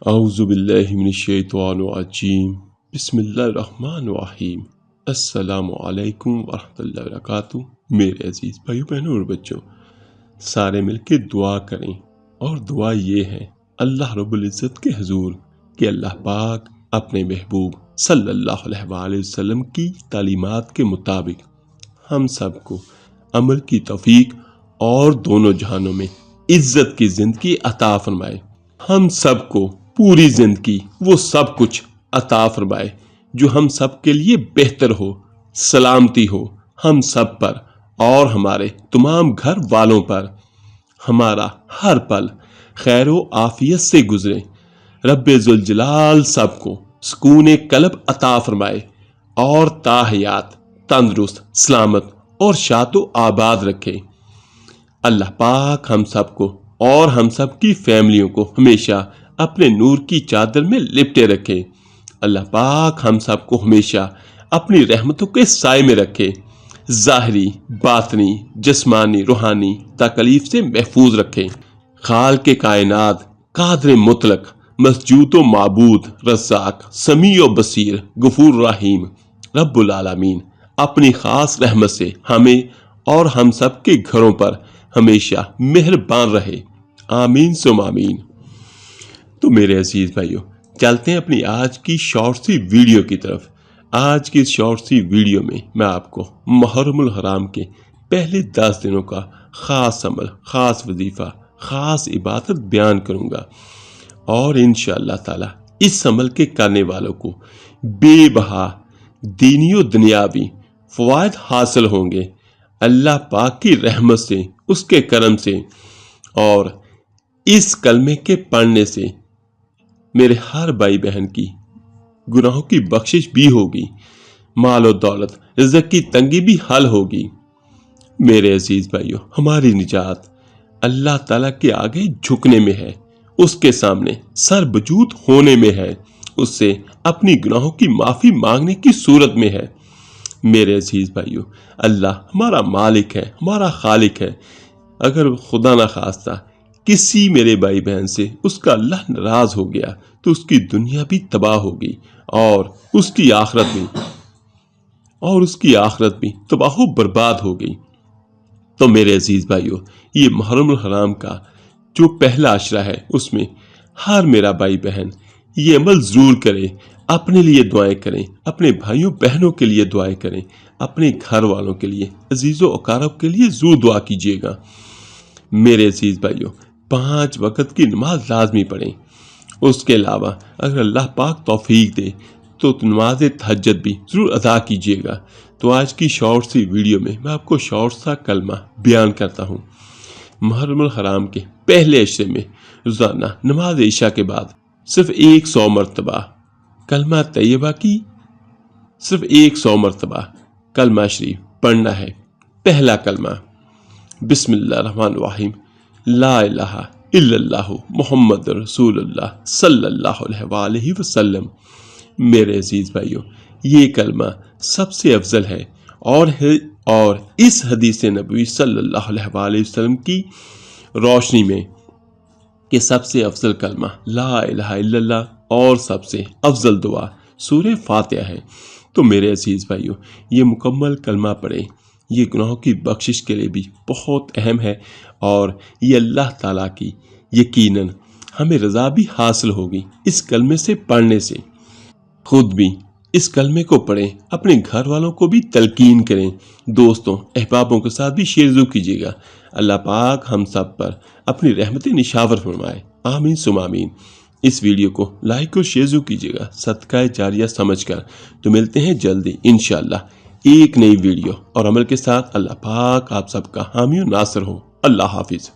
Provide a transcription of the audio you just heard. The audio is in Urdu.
اعوذ باللہ من الشیطان الرجیم بسم اللہ الرحمن الرحیم السلام علیکم ورحمۃ اللہ وبرکاتہ۔ میرے عزیز بھائیو بہنوں اور بچوں، سارے مل کے دعا کریں، اور دعا یہ ہے اللہ رب العزت کے حضور کہ اللہ پاک اپنے محبوب صلی اللہ علیہ وآلہ وسلم کی تعلیمات کے مطابق ہم سب کو عمل کی توفیق اور دونوں جہانوں میں عزت کی زندگی عطا فرمائے۔ ہم سب کو پوری زندگی وہ سب کچھ عطا فرمائے جو ہم سب کے لیے بہتر ہو، سلامتی ہو ہم سب پر اور ہمارے تمام گھر والوں پر۔ ہمارا ہر پل خیر و عافیت سے گزرے۔ رب ذوالجلال سب کو سکون قلب عطا فرمائے اور تا حیات تندرست سلامت اور شاد و آباد رکھے۔ اللہ پاک ہم سب کو اور ہم سب کی فیملیوں کو ہمیشہ اپنے نور کی چادر میں لپٹے رکھے۔ اللہ پاک ہم سب کو ہمیشہ اپنی رحمتوں کے سائے میں رکھے، ظاہری باطنی جسمانی روحانی تکلیف سے محفوظ رکھے۔ خالق کائنات قادر مطلق مسجود و معبود رزاق سمیع و بصیر غفور رحیم رب العالمین اپنی خاص رحمت سے ہمیں اور ہم سب کے گھروں پر ہمیشہ مہربان رہے، آمین ثم آمین۔ تو میرے عزیز بھائیو، چلتے ہیں اپنی آج کی شارٹ سی ویڈیو کی طرف۔ آج کی شارٹ سی ویڈیو میں آپ کو محرم الحرام کے پہلے 10 دنوں کا خاص عمل، خاص وظیفہ، خاص عبادت بیان کروں گا، اور انشاءاللہ تعالی اس عمل کے کرنے والوں کو بے بہا دینی و دنیاوی فوائد حاصل ہوں گے اللہ پاک کی رحمت سے، اس کے کرم سے، اور اس کلمے کے پڑھنے سے میرے ہر بھائی بہن کی گناہوں کی بخشش بھی ہوگی، مال و دولت رزق کی تنگی بھی حل ہوگی۔ میرے عزیز بھائیو، ہماری نجات اللہ تعالیٰ کے آگے جھکنے میں ہے، اس کے سامنے سر بجود ہونے میں ہے، اس سے اپنی گناہوں کی معافی مانگنے کی صورت میں ہے۔ میرے عزیز بھائیو، اللہ ہمارا مالک ہے، ہمارا خالق ہے۔ اگر خدا نخواستہ کسی میرے بھائی بہن سے اس کا اللہ ناراض ہو گیا تو اس کی دنیا بھی تباہ ہوگی، اور اس کی آخرت بھی تباہ و برباد ہو گئی۔ تو میرے عزیز بھائیو، یہ محرم الحرام کا جو پہلا عشرہ ہے، اس میں ہر میرا بھائی بہن یہ عمل ضرور کرے، اپنے لیے دعائیں کریں، اپنے بھائیوں بہنوں کے لیے دعائیں کریں، اپنے گھر والوں کے لیے، عزیز و اقارب کے لیے ضرور دعا کیجیے گا۔ میرے عزیز بھائیوں، 5 وقت کی نماز لازمی پڑھیں۔ اس کے علاوہ اگر اللہ پاک توفیق دے تو نماز تہجد بھی ضرور ادا کیجیے گا۔ تو آج کی شارٹ سی ویڈیو میں آپ کو شارٹ سا کلمہ بیان کرتا ہوں۔ محرم الحرام کے پہلے عشرے میں روزانہ نماز عشاء کے بعد صرف 100 مرتبہ کلمہ طیبہ کی صرف 100 مرتبہ کلمہ شریف پڑھنا ہے۔ پہلا کلمہ بسم اللہ الرحمن الرحیم، لا الہ الا اللہ محمد رسول اللہ صلی اللہ علیہ وآلہ وسلم۔ میرے عزیز بھائیوں، یہ کلمہ سب سے افضل ہے، اور اس حدیث نبوی صلی اللہ علیہ وآلہ وسلم کی روشنی میں کہ سب سے افضل کلمہ لا الہ الا اللہ اور سب سے افضل دعا سورہ فاتحہ ہے۔ تو میرے عزیز بھائیوں، یہ مکمل کلمہ پڑھیں، یہ گناہوں کی بخشش کے لیے بھی بہت اہم ہے، اور یہ اللہ تعالیٰ کی یقیناً ہمیں رضا بھی حاصل ہوگی اس کلمے سے پڑھنے سے۔ خود بھی اس کلمے کو پڑھیں، اپنے گھر والوں کو بھی تلقین کریں، دوستوں احبابوں کے ساتھ بھی شیئر ضرور کیجیے گا۔ اللہ پاک ہم سب پر اپنی رحمت نشاور فرمائے، آمین ثم آمین۔ اس ویڈیو کو لائک اور شیئر ضرور کیجیے گا صدقہ جاریہ سمجھ کر۔ تو ملتے ہیں جلدی انشاءاللہ ایک نئی ویڈیو اور عمل کے ساتھ۔ اللہ پاک آپ سب کا حامی و ناصر ہو۔ اللہ حافظ۔